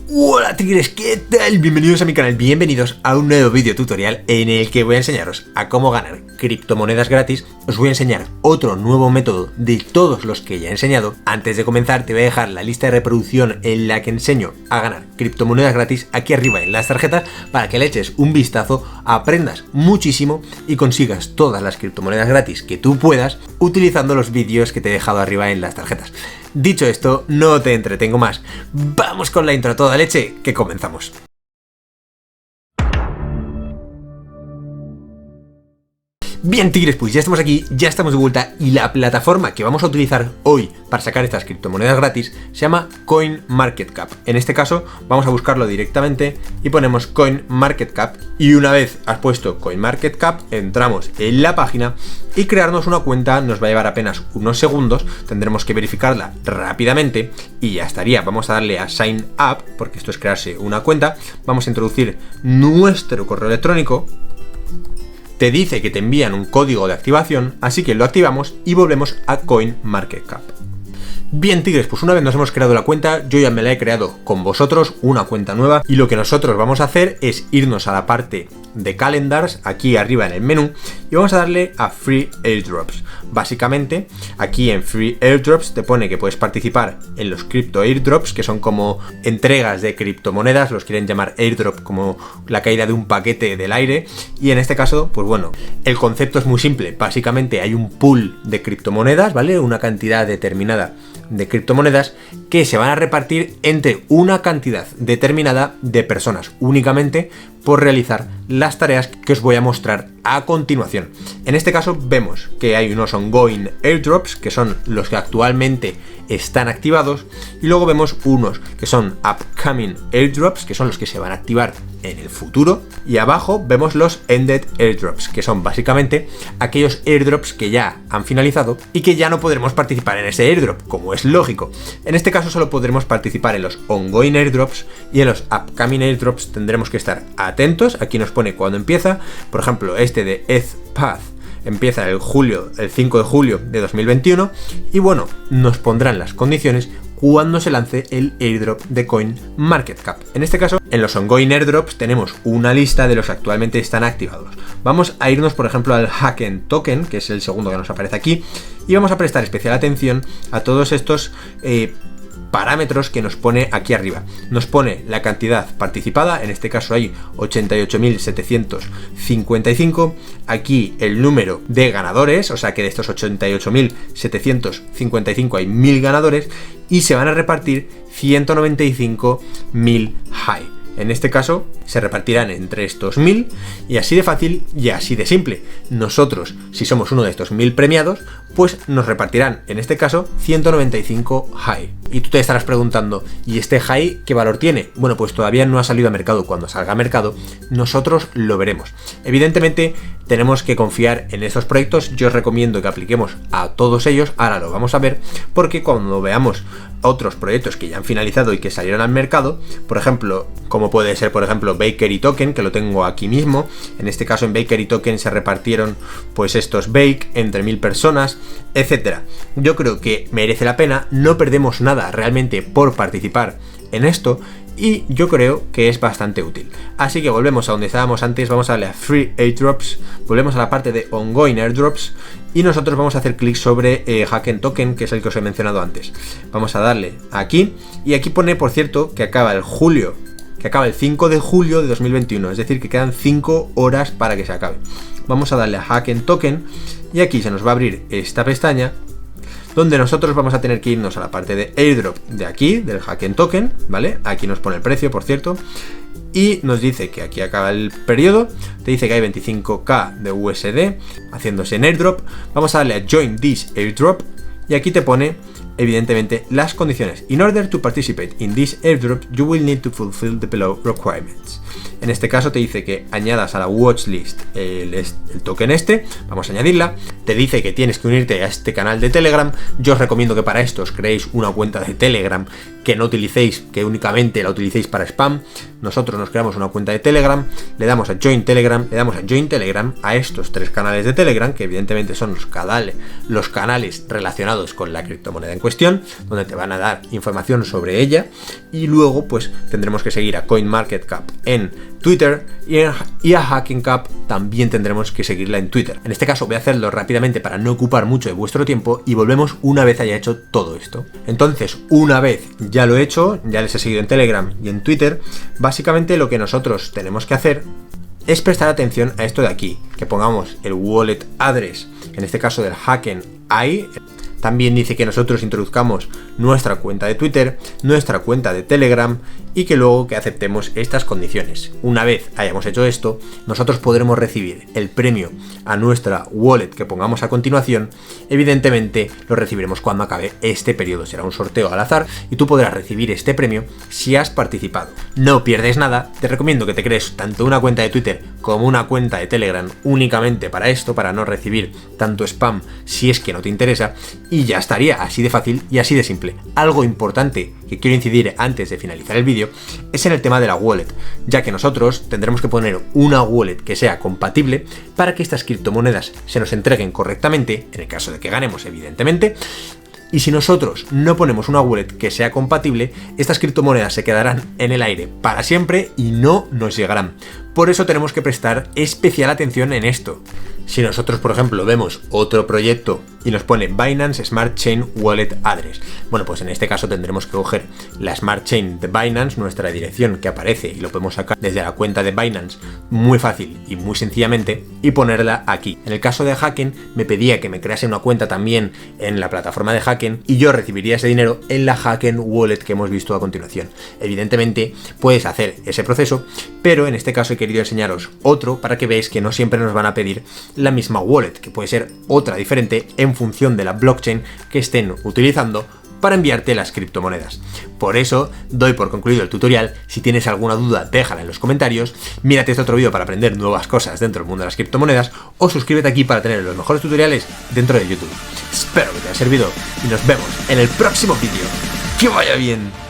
Hola tigres, ¿qué tal? Bienvenidos a mi canal, bienvenidos a un nuevo vídeo tutorial en el que voy a enseñaros a cómo ganar criptomonedas gratis. Os voy a enseñar otro nuevo método de todos los que ya he enseñado. Antes de comenzar te voy a dejar la lista de reproducción en la que enseño a ganar criptomonedas gratis aquí arriba en las tarjetas para que le eches un vistazo, aprendas muchísimo y consigas todas las criptomonedas gratis que tú puedas utilizando los vídeos que te he dejado arriba en las tarjetas. Dicho esto, no te entretengo más. Vamos con la intro a toda leche, que comenzamos. Bien tigres, pues ya estamos aquí, ya estamos de vuelta y la plataforma que vamos a utilizar hoy para sacar estas criptomonedas gratis se llama CoinMarketCap. En este caso vamos a buscarlo directamente y ponemos CoinMarketCap y una vez has puesto CoinMarketCap entramos en la página y crearnos una cuenta nos va a llevar apenas unos segundos, tendremos que verificarla rápidamente y ya estaría. Vamos a darle a Sign Up porque esto es crearse una cuenta, vamos a introducir nuestro correo electrónico. Te dice que te envían un código de activación, así que lo activamos y volvemos a CoinMarketCap. Bien tigres, pues una vez nos hemos creado la cuenta, yo ya me la he creado con vosotros, una cuenta nueva, y lo que nosotros vamos a hacer es irnos a la parte de Calendars, aquí arriba en el menú, y vamos a darle a Free Airdrops. Básicamente, aquí en Free Airdrops te pone que puedes participar en los Crypto Airdrops, que son como entregas de criptomonedas, los quieren llamar airdrop como la caída de un paquete del aire, y en este caso, pues bueno, el concepto es muy simple. Básicamente hay un pool de criptomonedas, ¿vale? Una cantidad determinada de criptomonedas que se van a repartir entre una cantidad determinada de personas únicamente por realizar las tareas que os voy a mostrar a continuación. En este caso vemos que hay unos ongoing airdrops que son los que actualmente están activados y luego vemos unos que son upcoming airdrops que son los que se van a activar en el futuro y abajo vemos los ended airdrops que son básicamente aquellos airdrops que ya han finalizado y que ya no podremos participar en ese airdrop, como es lógico. En este caso solo podremos participar en los ongoing airdrops y en los upcoming airdrops tendremos que estar atentos. Aquí nos pone cuándo empieza, por ejemplo este de ETHPath empieza el 5 de julio de 2021 y bueno, nos pondrán las condiciones cuando se lance el airdrop de CoinMarketCap. En este caso, en los ongoing airdrops tenemos una lista de los que actualmente están activados. Vamos a irnos, por ejemplo, al Haken Token, que es el segundo que nos aparece aquí, y vamos a prestar especial atención a todos estos parámetros que nos pone aquí arriba. Nos pone la cantidad participada, en este caso hay 88.755, aquí el número de ganadores, o sea que de estos 88.755 hay 1000 ganadores y se van a repartir 195.000 high. En este caso se repartirán entre estos 1000 y así de fácil y así de simple. Nosotros, si somos uno de estos 1000 premiados, pues nos repartirán en este caso 195 high. Y tú te estarás preguntando, ¿y este high qué valor tiene? Bueno, pues todavía no ha salido a mercado. Cuando salga a mercado nosotros lo veremos. Evidentemente tenemos que confiar en estos proyectos. Yo os recomiendo que apliquemos a todos ellos. Ahora lo vamos a ver porque cuando veamos otros proyectos que ya han finalizado y que salieron al mercado, por ejemplo, como puede ser por ejemplo Bakery Token, que lo tengo aquí mismo. En este caso en Bakery Token se repartieron pues estos Bake entre 1000 personas, etcétera. Yo creo que merece la pena, no perdemos nada realmente por participar en esto y yo creo que es bastante útil. Así que volvemos a donde estábamos antes, vamos a darle a Free Airdrops, volvemos a la parte de Ongoing Airdrops y nosotros vamos a hacer clic sobre Haken Token, que es el que os he mencionado antes. Vamos a darle aquí y aquí pone, por cierto, que acaba el 5 de julio de 2021, es decir, que quedan 5 horas para que se acabe. Vamos a darle a Haken Token y aquí se nos va a abrir esta pestaña donde nosotros vamos a tener que irnos a la parte de airdrop de aquí, del Haken Token, ¿vale? Aquí nos pone el precio, por cierto, y nos dice que aquí acaba el periodo, te dice que hay 25k de USD haciéndose en airdrop. Vamos a darle a Join this airdrop y aquí te pone evidentemente las condiciones. In order to participate in this airdrop, you will need to fulfill the below requirements. En este caso te dice que añadas a la watchlist el token este, vamos a añadirla, te dice que tienes que unirte a este canal de Telegram. Yo os recomiendo que para esto os creéis una cuenta de Telegram, que no utilicéis, que únicamente la utilicéis para spam. Nosotros nos creamos una cuenta de Telegram, le damos a Join Telegram, le damos a Join Telegram a estos 3 canales de Telegram, que evidentemente son los canales relacionados con la criptomoneda en cuestión, donde te van a dar información sobre ella, y luego pues tendremos que seguir a CoinMarketCap en Twitter y a HackingCap también tendremos que seguirla en Twitter. En este caso voy a hacerlo rápidamente para no ocupar mucho de vuestro tiempo y volvemos una vez haya hecho todo esto. Entonces, una vez ya lo he hecho, ya les he seguido en Telegram y en Twitter, básicamente lo que nosotros tenemos que hacer es prestar atención a esto de aquí, que pongamos el wallet address, en este caso del HackingAI. También dice que nosotros introduzcamos nuestra cuenta de Twitter, nuestra cuenta de Telegram y que luego que aceptemos estas condiciones. Una vez hayamos hecho esto, nosotros podremos recibir el premio a nuestra wallet que pongamos a continuación. Evidentemente lo recibiremos cuando acabe este periodo, será un sorteo al azar y tú podrás recibir este premio si has participado. No pierdes nada, te recomiendo que te crees tanto una cuenta de Twitter como una cuenta de Telegram únicamente para esto, para no recibir tanto spam si es que no te interesa. Y ya estaría, así de fácil y así de simple. Algo importante que quiero incidir antes de finalizar el vídeo es en el tema de la wallet, ya que nosotros tendremos que poner una wallet que sea compatible para que estas criptomonedas se nos entreguen correctamente, en el caso de que ganemos evidentemente. Y si nosotros no ponemos una wallet que sea compatible, estas criptomonedas se quedarán en el aire para siempre y no nos llegarán. Por eso tenemos que prestar especial atención en esto. Si nosotros, por ejemplo, vemos otro proyecto y nos pone Binance Smart Chain Wallet Address, bueno, pues en este caso tendremos que coger la Smart Chain de Binance, nuestra dirección que aparece y lo podemos sacar desde la cuenta de Binance muy fácil y muy sencillamente y ponerla aquí. En el caso de Hacken me pedía que me crease una cuenta también en la plataforma de Hacken y yo recibiría ese dinero en la Hacken Wallet que hemos visto a continuación. Evidentemente puedes hacer ese proceso, pero en este caso he querido enseñaros otro para que veáis que no siempre nos van a pedir la misma wallet, que puede ser otra diferente en función de la blockchain que estén utilizando para enviarte las criptomonedas. Por eso doy por concluido el tutorial. Si tienes alguna duda déjala en los comentarios, mírate este otro vídeo para aprender nuevas cosas dentro del mundo de las criptomonedas o suscríbete aquí para tener los mejores tutoriales dentro de YouTube. Espero que te haya servido y nos vemos en el próximo vídeo. ¡Que vaya bien!